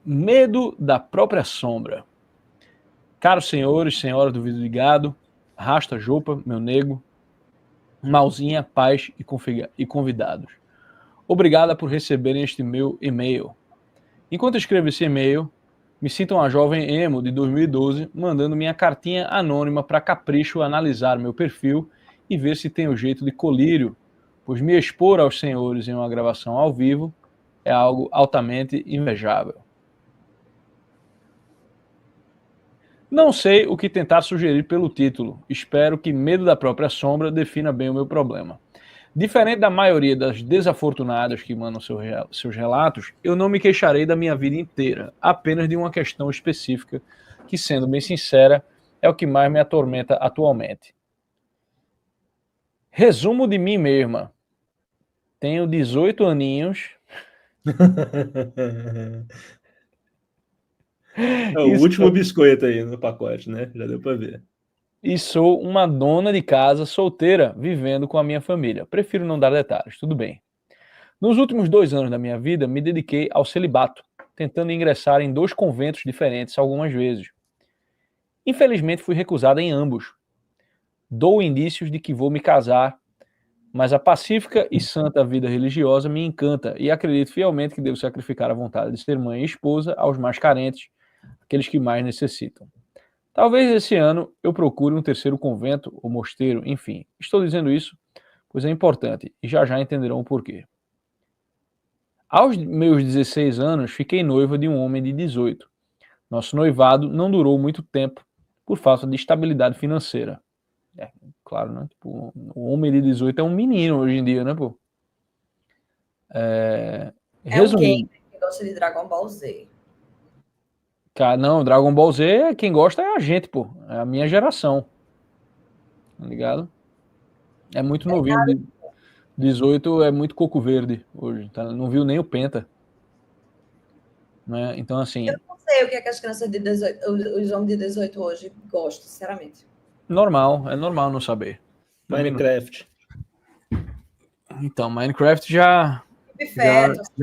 Medo da própria sombra. Caros senhores, senhora do vidro ligado, Rasta Jopa, meu nego, Malzinha, paz e convidados. Obrigada por receberem este meu e-mail. Enquanto escrevo esse e-mail, me sinto uma jovem emo de 2012 mandando minha cartinha anônima para Capricho analisar meu perfil e ver se tem o jeito de colírio, pois me expor aos senhores em uma gravação ao vivo é algo altamente invejável. Não sei o que tentar sugerir pelo título. Espero que Medo da Própria Sombra defina bem o meu problema. Diferente da maioria das desafortunadas que mandam seus relatos, eu não me queixarei da minha vida inteira, apenas de uma questão específica que, sendo bem sincera, é o que mais me atormenta atualmente. Resumo de mim mesma. Tenho 18 aninhos. É o último biscoito aí no pacote, né? Já deu para ver. E sou uma dona de casa solteira, vivendo com a minha família. Prefiro não dar detalhes, tudo bem. Nos últimos 2 anos da minha vida, me dediquei ao celibato, tentando ingressar em 2 conventos diferentes algumas vezes. Infelizmente, fui recusada em ambos. Dou indícios de que vou me casar, mas a pacífica e santa vida religiosa me encanta e acredito fielmente que devo sacrificar a vontade de ser mãe e esposa aos mais carentes, aqueles que mais necessitam. Talvez esse ano eu procure um terceiro convento ou mosteiro, enfim. Estou dizendo isso, pois é importante e já já entenderão o porquê. Aos meus 16 anos, fiquei noiva de um homem de 18. Nosso noivado não durou muito tempo por falta de estabilidade financeira. É, claro, né? Tipo, um homem de 18 é um menino hoje em dia, né, pô? É um Resumindo. gamer que gosta de Dragon Ball Z. Cara, não, Dragon Ball Z, quem gosta é a gente, pô. É a minha geração. Tá ligado? É muito novinho. 18 é muito coco verde hoje. Tá? Não viu nem o Penta. Né? Então, assim. Eu não sei o que é que as crianças de 18, os homens de 18 hoje gostam, sinceramente. Normal, é normal não saber. Minecraft. Então, Minecraft já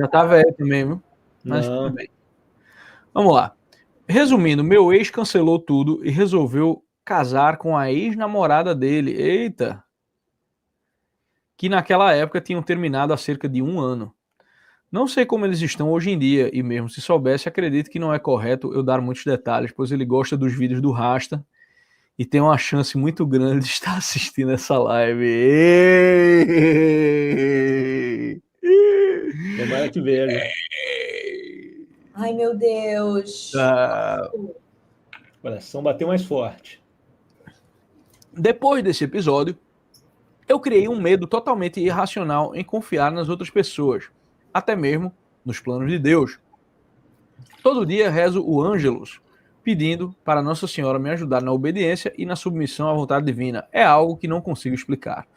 tá velho também, viu? Mas tudo bem. Vamos lá. Resumindo, meu ex cancelou tudo e resolveu casar com a ex-namorada dele. Eita! Que naquela época tinham terminado há cerca de 1 ano. Não sei como eles estão hoje em dia, e mesmo se soubesse, acredito que não é correto eu dar muitos detalhes, pois ele gosta dos vídeos do Rasta e tem uma chance muito grande de estar assistindo essa live. Tomara que veja. Ai, meu Deus. O coração bateu mais forte. Depois desse episódio, eu criei um medo totalmente irracional em confiar nas outras pessoas, até mesmo nos planos de Deus. Todo dia rezo o Ângelus, pedindo para Nossa Senhora me ajudar na obediência e na submissão à vontade divina. É algo que não consigo explicar.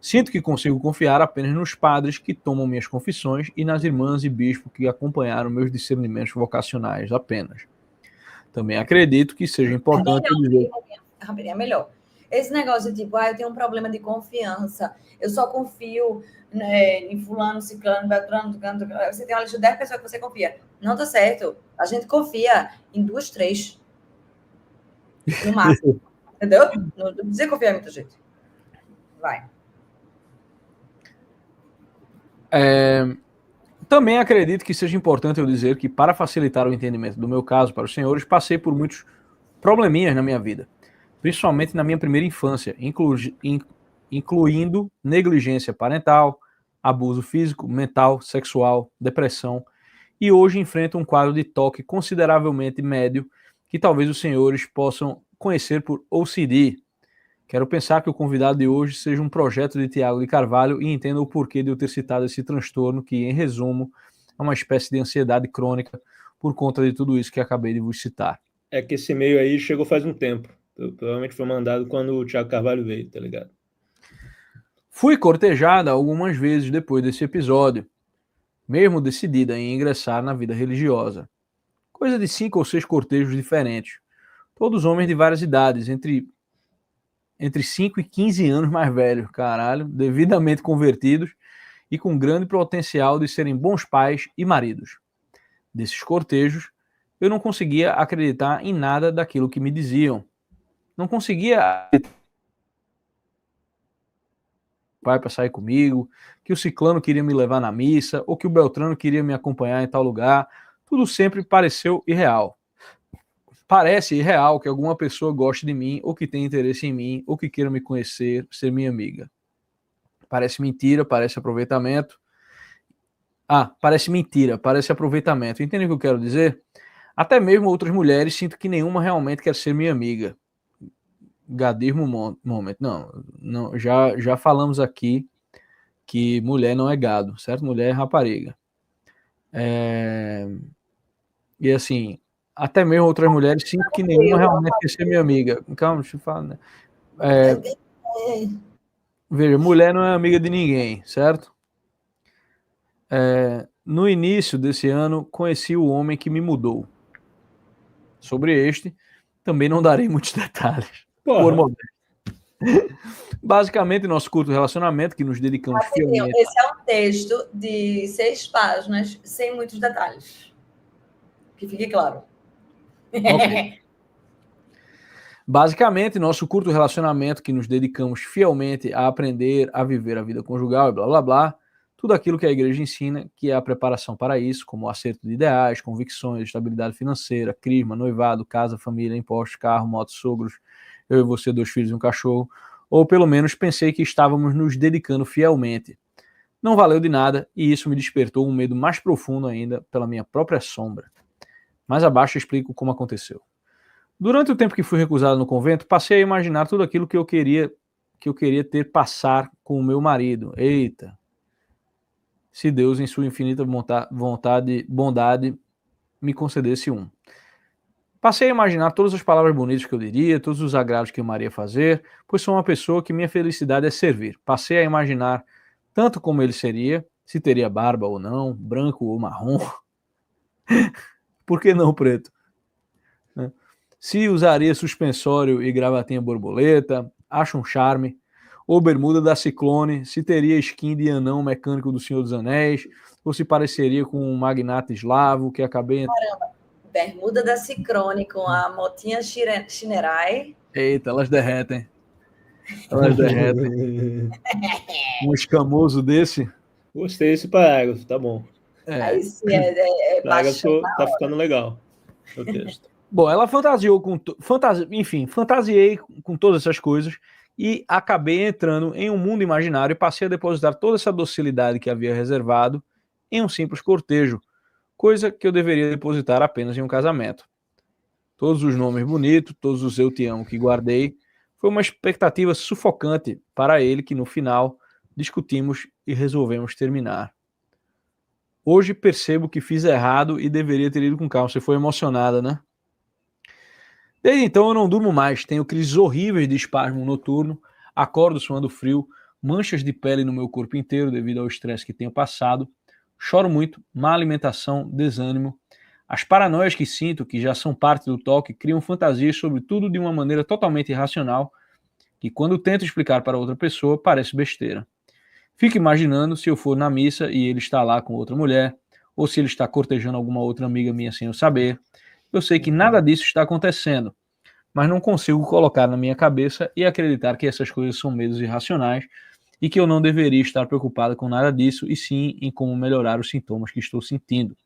Sinto que consigo confiar apenas nos padres que tomam minhas confissões e nas irmãs e bispos que acompanharam meus discernimentos vocacionais apenas. Também acredito que seja importante dizer... É melhor. Esse negócio de tipo, eu tenho um problema de confiança, eu só confio, né, em fulano, ciclano, beltrano, você tem uma lista de 10 pessoas que você confia. Não tá certo. A gente confia em 2, 3. No máximo. Entendeu? Não precisa confiar em muita gente. Vai. Também acredito que seja importante eu dizer que, para facilitar o entendimento do meu caso para os senhores, passei por muitos probleminhas na minha vida, principalmente na minha primeira infância, incluindo negligência parental, abuso físico, mental, sexual, depressão, e hoje enfrento um quadro de toque consideravelmente médio que talvez os senhores possam conhecer por OCD. Quero pensar que o convidado de hoje seja um projeto de Tiago de Carvalho e entenda o porquê de eu ter citado esse transtorno que, em resumo, é uma espécie de ansiedade crônica por conta de tudo isso que acabei de vos citar. É que esse e-mail aí chegou faz um tempo. Provavelmente foi mandado quando o Tiago Carvalho veio, tá ligado? Fui cortejada algumas vezes depois desse episódio, mesmo decidida em ingressar na vida religiosa. Coisa de 5 ou 6 cortejos diferentes. Todos homens de várias idades, entre 5 e 15 anos mais velhos, caralho, devidamente convertidos e com grande potencial de serem bons pais e maridos. desses cortejos, eu não conseguia acreditar em nada daquilo que me diziam. Não conseguia acreditar pai para sair comigo, que o ciclano queria me levar na missa, ou que o Beltrano queria me acompanhar em tal lugar. Tudo sempre pareceu irreal. Parece irreal que alguma pessoa goste de mim, ou que tenha interesse em mim, ou que queira me conhecer, ser minha amiga. Parece mentira, parece aproveitamento. Parece mentira, parece aproveitamento. Entende o que eu quero dizer? Até mesmo outras mulheres sinto que nenhuma realmente quer ser minha amiga. Gadismo moment. Não, já falamos aqui que mulher não é gado, certo? Mulher é rapariga. E assim, até mesmo outras mulheres sinto que nenhuma realmente quer ser minha amiga. Calma, deixa eu falar, né? Veja, mulher não é amiga de ninguém, certo? No início desse ano, conheci o homem que me mudou. Sobre este, também não darei muitos detalhes. Por modesto. Basicamente, nosso curto relacionamento, que nos dedicamos fielmente. Esse é um texto de 6 páginas, sem muitos detalhes. Que fique claro. Okay. Basicamente, nosso curto relacionamento, que nos dedicamos fielmente a aprender a viver a vida conjugal e blá blá blá, tudo aquilo que a igreja ensina, que é a preparação para isso, como o acerto de ideais, convicções, estabilidade financeira, crisma, noivado, casa, família, impostos, carro, moto, sogros, eu e você, 2 filhos e um cachorro, ou pelo menos pensei que estávamos nos dedicando fielmente. Não valeu de nada e isso me despertou um medo mais profundo ainda pela minha própria sombra. Mais abaixo eu explico como aconteceu. Durante o tempo que fui recusado no convento, passei a imaginar tudo aquilo que eu queria ter passar com o meu marido. Eita! Se Deus, em sua infinita bondade, me concedesse um. Passei a imaginar todas as palavras bonitas que eu diria, todos os agrados que eu amaria fazer, pois sou uma pessoa que minha felicidade é servir. Passei a imaginar tanto como ele seria, se teria barba ou não, branco ou marrom. Por que não preto? Se usaria suspensório e gravatinha borboleta, acho um charme. Ou bermuda da Ciclone, se teria skin de anão mecânico do Senhor dos Anéis, ou se pareceria com um magnata eslavo que acabei... Caramba, bermuda da Ciclone com a motinha Shinerai. Eita, elas derretem. Elas derretem. Um escamoso desse. Gostei desse parágrafo, tá bom. Aí sim, parágrafo tá ficando legal o texto. Bom, ela fantasiou fantasiei com todas essas coisas e acabei entrando em um mundo imaginário e passei a depositar toda essa docilidade que havia reservado em um simples cortejo, coisa que eu deveria depositar apenas em um casamento. Todos os nomes bonitos, todos os eu te amo que guardei, foi uma expectativa sufocante para ele que no final discutimos e resolvemos terminar. Hoje percebo que fiz errado e deveria ter ido com calma. Você foi emocionada, né? Desde então eu não durmo mais, tenho crises horríveis de espasmo noturno, acordo suando frio, manchas de pele no meu corpo inteiro devido ao estresse que tenho passado, choro muito, má alimentação, desânimo. As paranoias que sinto, que já são parte do toque, criam fantasias sobre tudo de uma maneira totalmente irracional, que quando tento explicar para outra pessoa parece besteira. Fico imaginando se eu for na missa e ele está lá com outra mulher, ou se ele está cortejando alguma outra amiga minha sem eu saber. Eu sei que nada disso está acontecendo, mas não consigo colocar na minha cabeça e acreditar que essas coisas são medos irracionais e que eu não deveria estar preocupada com nada disso, e sim em como melhorar os sintomas que estou sentindo.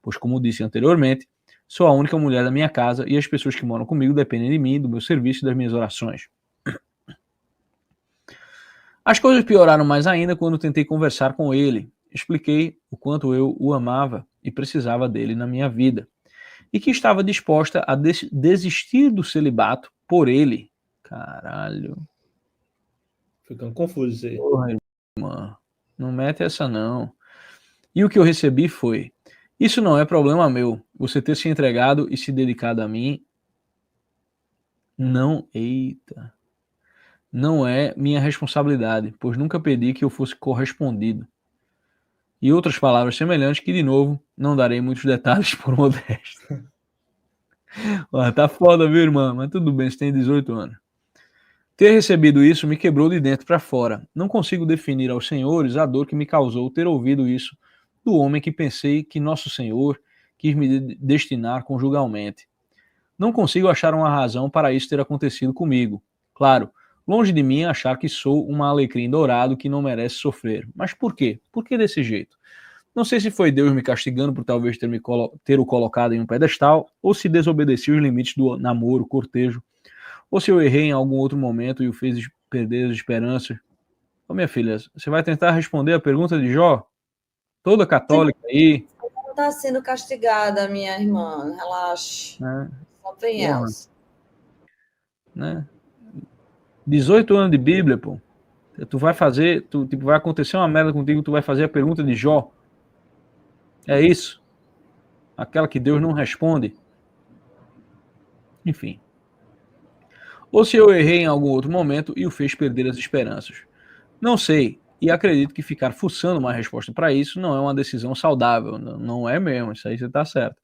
Pois, como disse anteriormente, sou a única mulher da minha casa e as pessoas que moram comigo dependem de mim, do meu serviço e das minhas orações. As coisas pioraram mais ainda quando tentei conversar com ele. Expliquei o quanto eu o amava e precisava dele na minha vida, e que estava disposta a desistir do celibato por ele. Caralho. Ficando confuso isso aí. Porra, irmã. Não mete essa não. E o que eu recebi foi: isso não é problema meu. Você ter se entregado e se dedicado a mim não é minha responsabilidade, pois nunca pedi que eu fosse correspondido. E outras palavras semelhantes que, de novo, não darei muitos detalhes por modesto. Tá foda, viu, irmã? Mas tudo bem, você tem 18 anos. Ter recebido isso me quebrou de dentro para fora. Não consigo definir aos senhores a dor que me causou ter ouvido isso do homem que pensei que nosso Senhor, quis me destinar conjugalmente. Não consigo achar uma razão para isso ter acontecido comigo. Claro, longe de mim achar que sou um alecrim dourado que não merece sofrer. Mas por quê? Por que desse jeito? Não sei se foi Deus me castigando por talvez ter o colocado em um pedestal, ou se desobedeci os limites do namoro, cortejo, ou se eu errei em algum outro momento e o fez perder as esperanças. Ô, minha filha, você vai tentar responder a pergunta de Jó? Toda católica aí. Não está sendo castigada, minha irmã. Relaxe. Né? Something Porra. else. Né? 18 anos de Bíblia, pô. Tu vai fazer, tipo, vai acontecer uma merda contigo, tu vai fazer a pergunta de Jó. É isso? Aquela que Deus não responde? Enfim. Ou se eu errei em algum outro momento e o fez perder as esperanças. Não sei, e acredito que ficar fuçando uma resposta para isso não é uma decisão saudável, não é mesmo, isso aí você está certo.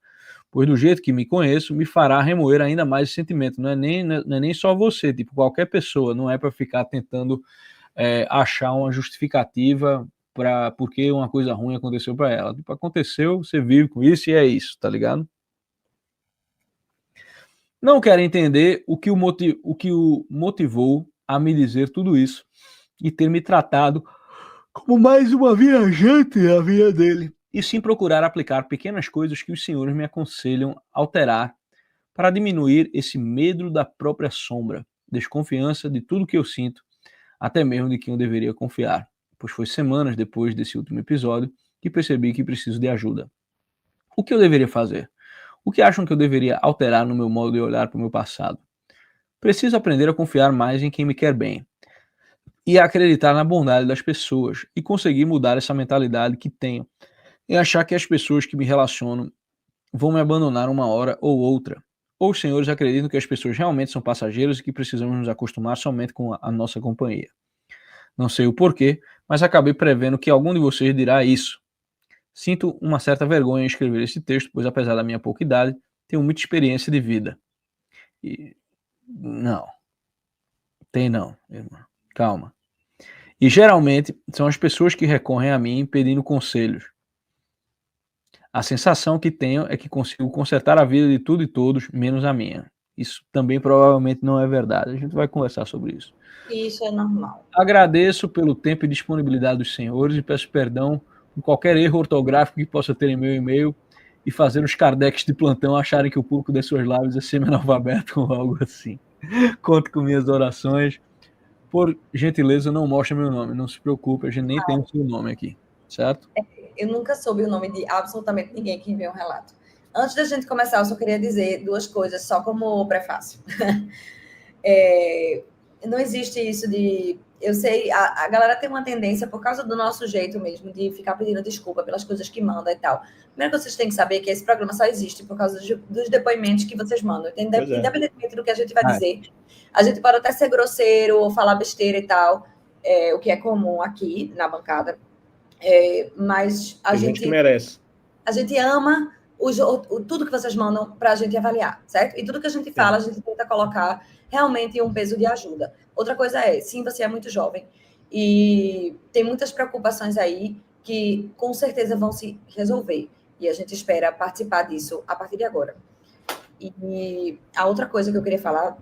Pois do jeito que me conheço, me fará remoer ainda mais esse sentimento, não é nem só você, tipo, qualquer pessoa, não é para ficar tentando achar uma justificativa para porque uma coisa ruim aconteceu para ela. Tipo, aconteceu, você vive com isso e é isso, tá ligado? Não quero entender o que o motivou a me dizer tudo isso e ter me tratado como mais uma viajante na vida dele, e sim procurar aplicar pequenas coisas que os senhores me aconselham alterar para diminuir esse medo da própria sombra, desconfiança de tudo que eu sinto, até mesmo de quem eu deveria confiar, pois foi semanas depois desse último episódio que percebi que preciso de ajuda. O que eu deveria fazer? O que acham que eu deveria alterar no meu modo de olhar para o meu passado? Preciso aprender a confiar mais em quem me quer bem e a acreditar na bondade das pessoas e conseguir mudar essa mentalidade que tenho em achar que as pessoas que me relacionam vão me abandonar uma hora ou outra. Ou os senhores acreditam que as pessoas realmente são passageiras e que precisamos nos acostumar somente com a nossa companhia. Não sei o porquê, mas acabei prevendo que algum de vocês dirá isso. Sinto uma certa vergonha em escrever esse texto, pois apesar da minha pouca idade, tenho muita experiência de vida. E não, tem não, irmã. Calma. E geralmente são as pessoas que recorrem a mim pedindo conselhos. A sensação que tenho é que consigo consertar a vida de tudo e todos, menos a minha. Isso também provavelmente não é verdade. A gente vai conversar sobre isso. Isso é normal. Agradeço pelo tempo e disponibilidade dos senhores e peço perdão por qualquer erro ortográfico que possa ter em meu e-mail e fazer os Kardecs de plantão acharem que o público de suas lives é semi-analfabeto ou algo assim. Conto com minhas orações. Por gentileza, não mostre meu nome. Não se preocupe, a gente nem tem o seu nome aqui, certo? Eu nunca soube o nome de absolutamente ninguém que enviou um relato. Antes da gente começar, eu só queria dizer duas coisas, só como prefácio. Não existe isso de... Eu sei, a galera tem uma tendência, por causa do nosso jeito mesmo, de ficar pedindo desculpa pelas coisas que manda e tal. Primeiro que vocês têm que saber que esse programa só existe por causa dos depoimentos que vocês mandam. Independentemente do que a gente vai dizer. A gente pode até ser grosseiro ou falar besteira e tal, o que é comum aqui na bancada. Mas a gente que merece. A gente ama tudo que vocês mandam para a gente avaliar, certo? E tudo que a gente fala, a gente tenta colocar realmente um peso de ajuda. Outra coisa é, sim, você é muito jovem e tem muitas preocupações aí que com certeza vão se resolver. E a gente espera participar disso a partir de agora. E a outra coisa que eu queria falar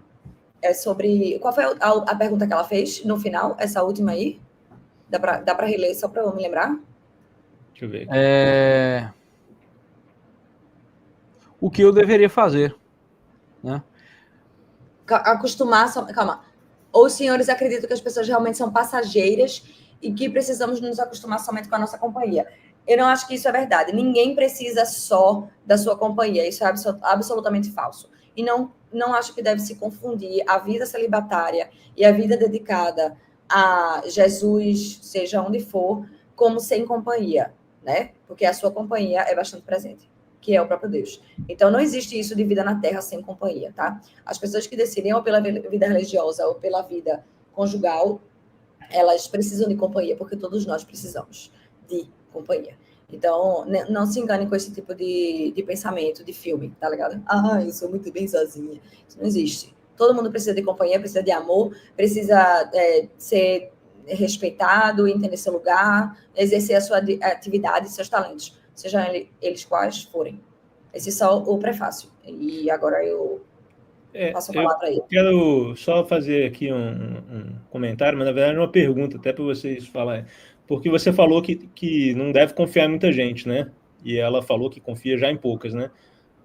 é sobre... Qual foi a pergunta que ela fez no final, essa última aí? Dá para reler só para eu me lembrar? Deixa eu ver aqui. O que eu deveria fazer, né? Acostumar... Calma. Ou os senhores acreditam que as pessoas realmente são passageiras e que precisamos nos acostumar somente com a nossa companhia. Eu não acho que isso é verdade. Ninguém precisa só da sua companhia. Isso é absolutamente falso. E não acho que deve se confundir a vida celibatária e a vida dedicada a Jesus, seja onde for, como sem companhia, né? Porque a sua companhia é bastante presente, que é o próprio Deus. Então, não existe isso de vida na Terra sem companhia, tá? As pessoas que decidem ou pela vida religiosa ou pela vida conjugal, elas precisam de companhia, porque todos nós precisamos de companhia. Então, não se engane com esse tipo de pensamento, de filme, tá ligado? Eu sou muito bem sozinha. Isso não existe. Todo mundo precisa de companhia, precisa de amor, precisa ser respeitado, entender seu lugar, exercer a sua atividade, seus talentos, sejam eles quais forem. Esse é só o prefácio. E agora eu passo a palavra aí. Eu quero só fazer aqui um comentário, mas na verdade é uma pergunta, até para vocês falarem. Porque você falou que não deve confiar em muita gente, né? E ela falou que confia já em poucas, né?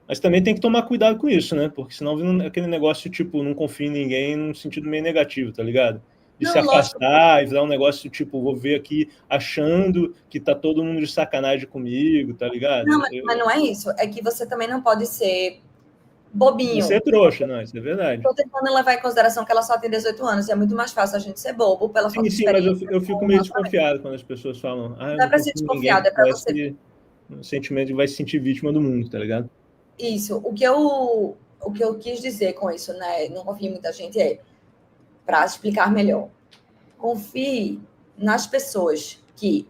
Mas também tem que tomar cuidado com isso, né? Porque senão vira aquele negócio, tipo, não confia em ninguém num sentido meio negativo, tá ligado? De se afastar e virar um negócio, tipo, vou ver aqui achando que tá todo mundo de sacanagem comigo, tá ligado? Não, mas não é isso. É que você também não pode ser bobinho. Você é trouxa, não, isso é verdade. Estou tentando levar em consideração que ela só tem 18 anos, e é muito mais fácil a gente ser bobo pela falta de Sim, mas experiência. eu fico meio desconfiado quando as pessoas falam, eu não é para ser desconfiado, é para você. Um sentimento de vai se sentir vítima do mundo, tá ligado? Isso. O que eu quis dizer com isso, né? Não confio em muita gente, para explicar melhor. Confie nas pessoas que,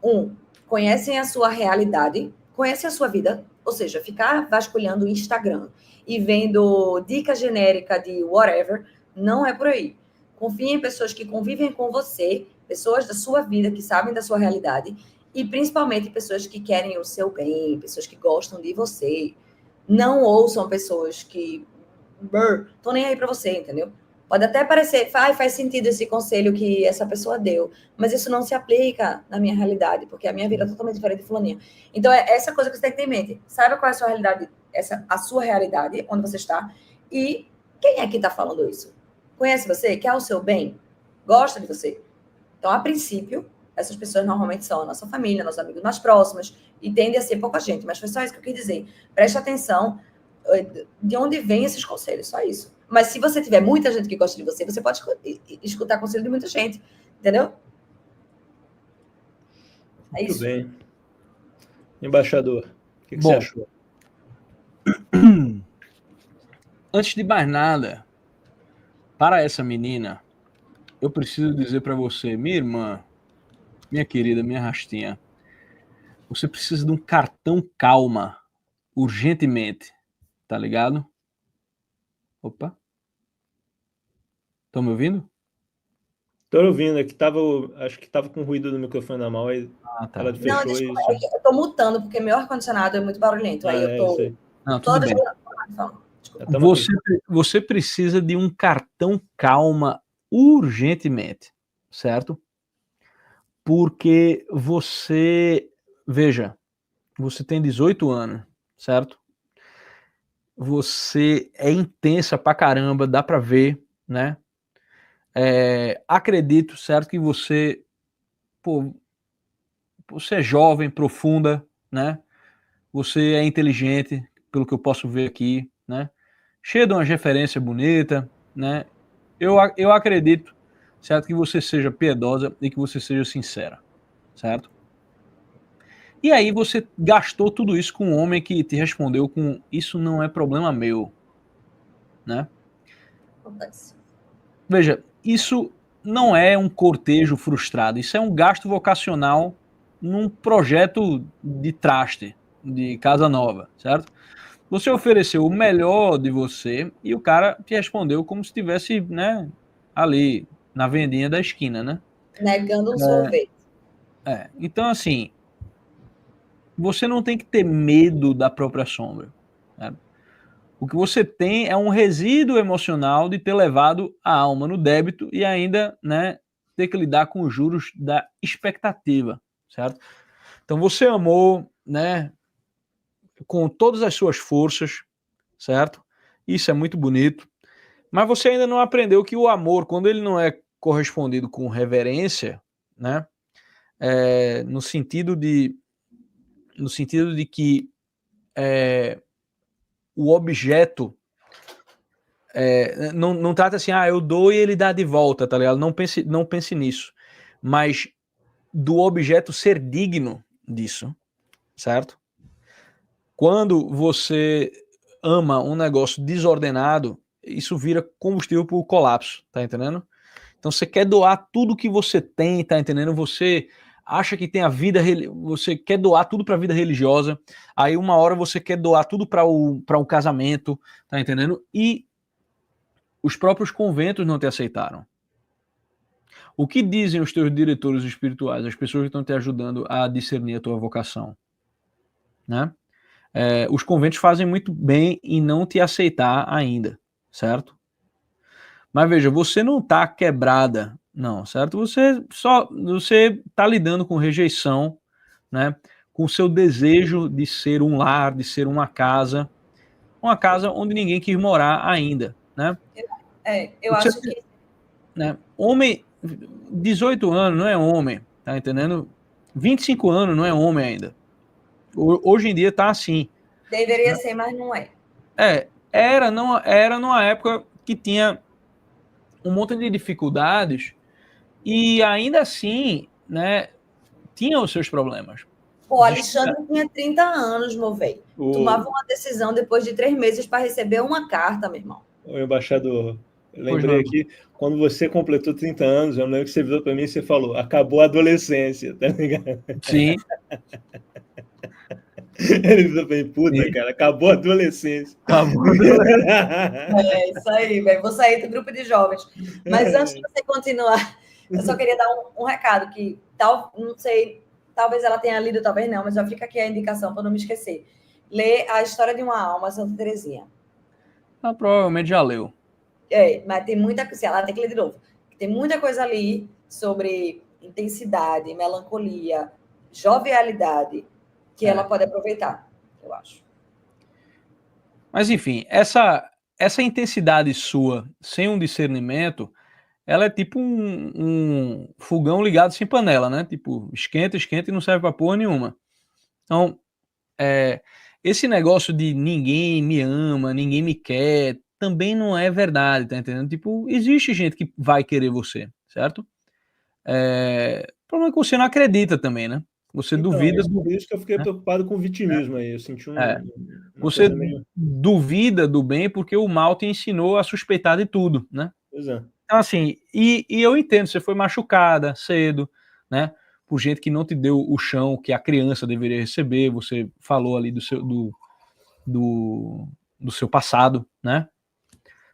conhecem a sua realidade, conhecem a sua vida, ou seja, ficar vasculhando o Instagram e vendo dica genérica de whatever, não é por aí. Confie em pessoas que convivem com você, pessoas da sua vida, que sabem da sua realidade, e principalmente pessoas que querem o seu bem, pessoas que gostam de você. Não ouçam pessoas que estão nem aí para você, entendeu? Pode até parecer, faz sentido esse conselho que essa pessoa deu, mas isso não se aplica na minha realidade, porque a minha vida é totalmente diferente de fulaninha. Então, é essa coisa que você tem que ter em mente. Saiba qual é a sua realidade, a sua realidade, onde você está, e quem é que está falando isso? Conhece você? Quer o seu bem? Gosta de você? Então, a princípio, essas pessoas normalmente são a nossa família, nossos amigos mais próximos, e tende a ser pouca gente, mas foi só isso que eu quis dizer. Preste atenção de onde vêm esses conselhos, só isso. Mas se você tiver muita gente que gosta de você, você pode escutar conselho de muita gente, entendeu? É isso. Muito bem. Embaixador, o que você achou? Antes de mais nada, para essa menina, eu preciso dizer para você, minha irmã, minha querida, minha rastinha, você precisa de um cartão calma, urgentemente, tá ligado? Opa. Estão me ouvindo? Tô ouvindo, é que acho que tava com ruído no microfone na mão, aí tá. ela fechou. Não, desculpa, eu tô mutando, porque meu ar-condicionado é muito barulhento, aí eu tô... Não, tudo bem. Você precisa de um cartão calma urgentemente, certo? Porque você, veja, você tem 18 anos, certo? Você é intensa pra caramba, dá pra ver, né? Acredito, certo, que você, você é jovem, profunda, né? Você é inteligente, pelo que eu posso ver aqui, né? Cheio de uma referência bonita, né? Eu acredito, certo, que você seja piedosa e que você seja sincera, certo? E aí você gastou tudo isso com um homem que te respondeu com isso não é problema meu, né? Veja, isso não é um cortejo frustrado, isso é um gasto vocacional num projeto de traste, de casa nova, certo? Você ofereceu o melhor de você e o cara te respondeu como se estivesse, né, ali na vendinha da esquina, né? Negando um sorvete. Então, assim, você não tem que ter medo da própria sombra. Né? O que você tem é um resíduo emocional de ter levado a alma no débito e ainda, né, ter que lidar com os juros da expectativa, certo? Então você amou, né, com todas as suas forças, certo? Isso é muito bonito. Mas você ainda não aprendeu que o amor, quando ele não é correspondido com reverência, né, no sentido de que o objeto não trata assim, eu dou e ele dá de volta, tá ligado? Não pense nisso. Mas do objeto ser digno disso, certo? Quando você ama um negócio desordenado, isso vira combustível para o colapso, tá entendendo? Então você quer doar tudo que você tem, tá entendendo? Você acha que tem a vida, você quer doar tudo para a vida religiosa, aí uma hora você quer doar tudo para o casamento, tá entendendo? E os próprios conventos não te aceitaram. O que dizem os teus diretores espirituais, as pessoas que estão te ajudando a discernir a tua vocação? Né? os conventos fazem muito bem em não te aceitar ainda, certo? Mas veja, você não está quebrada, não, certo? Você está lidando com rejeição, né? Com o seu desejo de ser um lar, de ser uma casa onde ninguém quis morar ainda, né? Eu acho que... Né? Homem, 18 anos não é homem, tá entendendo? 25 anos não é homem ainda. Hoje em dia tá assim. Deveria ser, mas não é. Era numa época que tinha um monte de dificuldades e ainda assim, né, tinha os seus problemas. Pô, Alexandre tinha 30 anos, meu velho. Tomava uma decisão depois de 3 meses para receber uma carta, meu irmão. O embaixador, eu lembrei aqui, quando você completou 30 anos, eu lembro que você virou para mim e você falou, acabou a adolescência, tá ligado? Sim. Ele virou bem, puta, cara, acabou a adolescência. Acabou. Isso aí, velho. Vou sair do grupo de jovens. Mas antes de você continuar, eu só queria dar um recado que não sei, talvez ela tenha lido, talvez não, mas já fica aqui a indicação para não me esquecer. Lê A História de uma Alma, Santa Teresinha. Provavelmente já leu. Mas tem muita coisa, ela tem que ler de novo. Tem muita coisa ali sobre intensidade, melancolia, jovialidade, que ela pode aproveitar, eu acho. Mas, enfim, essa intensidade sua, sem um discernimento, ela é tipo um fogão ligado sem panela, né? Tipo, esquenta e não serve pra porra nenhuma. Então, esse negócio de ninguém me ama, ninguém me quer, também não é verdade, tá entendendo? Tipo, existe gente que vai querer você, certo? O problema é que você não acredita também, né? Você duvida. Por isso que eu fiquei preocupado com o vitimismo aí. Eu senti você duvida do bem porque o mal te ensinou a suspeitar de tudo, né? Pois é. Então, assim, e eu entendo, você foi machucada cedo, né? Por gente que não te deu o chão que a criança deveria receber. Você falou ali do seu passado, né?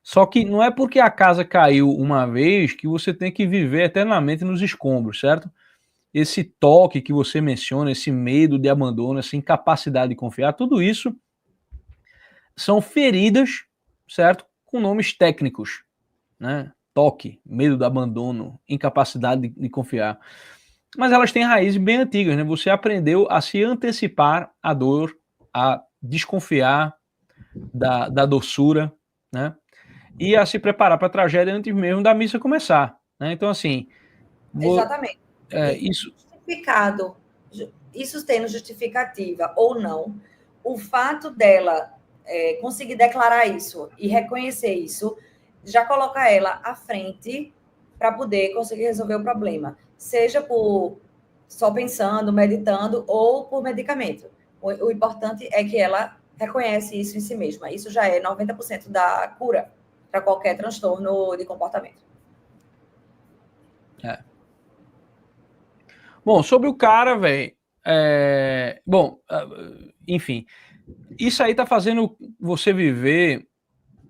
Só que não é porque a casa caiu uma vez que você tem que viver eternamente nos escombros, certo? Esse toque que você menciona, esse medo de abandono, essa incapacidade de confiar, tudo isso são feridas, certo? Com nomes técnicos, né? Toque, medo do abandono, incapacidade de confiar. Mas elas têm raízes bem antigas, né? Você aprendeu a se antecipar à dor, a desconfiar da doçura, né? E a se preparar para a tragédia antes mesmo da missa começar, né? Então, assim... Exatamente. Isso... Justificado, isso tendo justificativa ou não, o fato dela conseguir declarar isso e reconhecer isso, já coloca ela à frente para poder conseguir resolver o problema. Seja por só pensando, meditando ou por medicamento. O importante é que ela reconhece isso em si mesma. Isso já é 90% da cura para qualquer transtorno de comportamento. Bom, sobre o cara, velho, enfim, isso aí tá fazendo você viver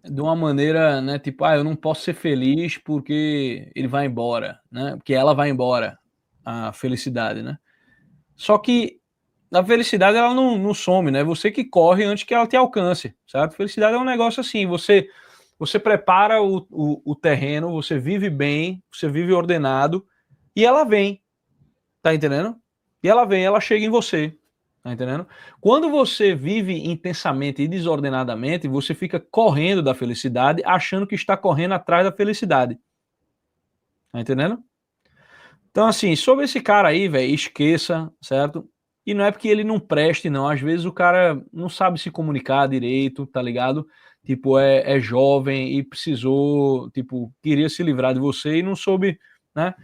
de uma maneira, né, tipo, eu não posso ser feliz porque ele vai embora, né, porque ela vai embora, a felicidade, né. Só que a felicidade, ela não some, né, você que corre antes que ela te alcance, certo? Felicidade é um negócio assim, você prepara o terreno, você vive bem, você vive ordenado, e ela vem. Tá entendendo? E ela chega em você. Tá entendendo? Quando você vive intensamente e desordenadamente, você fica correndo da felicidade, achando que está correndo atrás da felicidade. Tá entendendo? Então, assim, sobre esse cara aí, velho, esqueça, certo? E não é porque ele não preste, não. Às vezes o cara não sabe se comunicar direito, tá ligado? Tipo, é jovem e precisou, tipo, queria se livrar de você e não soube, né?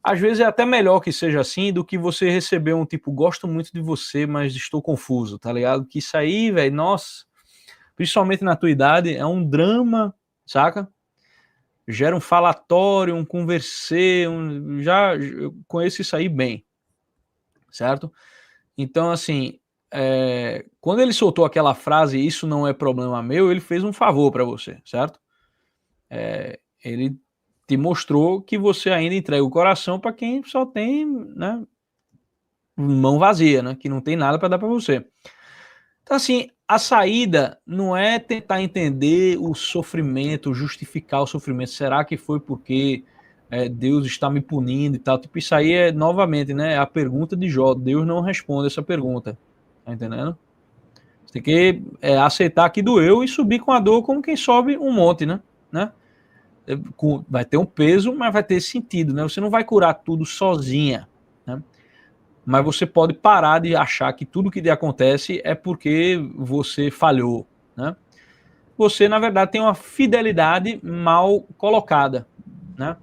Às vezes é até melhor que seja assim do que você receber um tipo, gosto muito de você, mas estou confuso, tá ligado? Que isso aí, velho, nossa, principalmente na tua idade, é um drama, saca? Gera um falatório, um conversê, eu conheço isso aí bem, certo? Então, assim, quando ele soltou aquela frase, isso não é problema meu, ele fez um favor para você, certo? Ele te mostrou que você ainda entrega o coração para quem só tem, né, mão vazia, né, que não tem nada para dar para você. Então, assim, a saída não é tentar entender o sofrimento, justificar o sofrimento. Será que foi porque Deus está me punindo e tal? Tipo, isso aí é, novamente, né, a pergunta de Jó. Deus não responde essa pergunta. Tá entendendo? Você tem que aceitar que doeu e subir com a dor como quem sobe um monte, né? Vai ter um peso, mas vai ter sentido, né? Você não vai curar tudo sozinha, né? Mas você pode parar de achar que tudo que lhe acontece é porque você falhou, né? Você, na verdade, tem uma fidelidade mal colocada, né?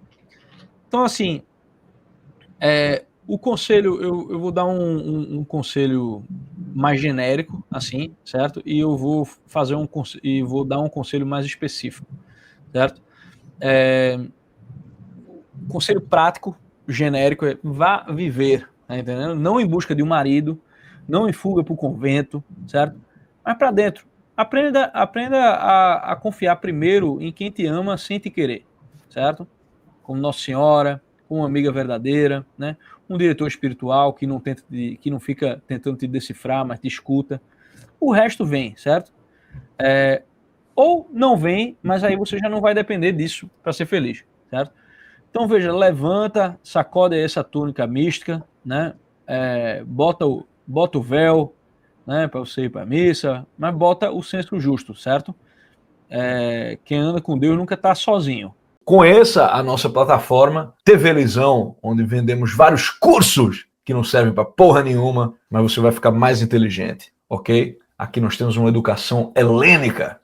Então, assim, o conselho, eu vou dar um conselho mais genérico, assim, certo? E eu vou fazer e vou dar um conselho mais específico, certo? Conselho prático, genérico, é vá viver, tá entendendo? Não em busca de um marido, não em fuga para o convento, certo? Mas para dentro. Aprenda a confiar primeiro em quem te ama sem te querer, certo? Como Nossa Senhora, como uma amiga verdadeira, né? Um diretor espiritual que não fica tentando te decifrar, mas te escuta. O resto vem, certo? Ou não vem, mas aí você já não vai depender disso para ser feliz, certo? Então, veja, levanta, sacode essa túnica mística, né? Bota o véu, né, para você ir para a missa, mas bota o senso justo, certo? Quem anda com Deus nunca está sozinho. Conheça a nossa plataforma TV Lisão, onde vendemos vários cursos que não servem para porra nenhuma, mas você vai ficar mais inteligente, ok? Aqui nós temos uma educação helênica.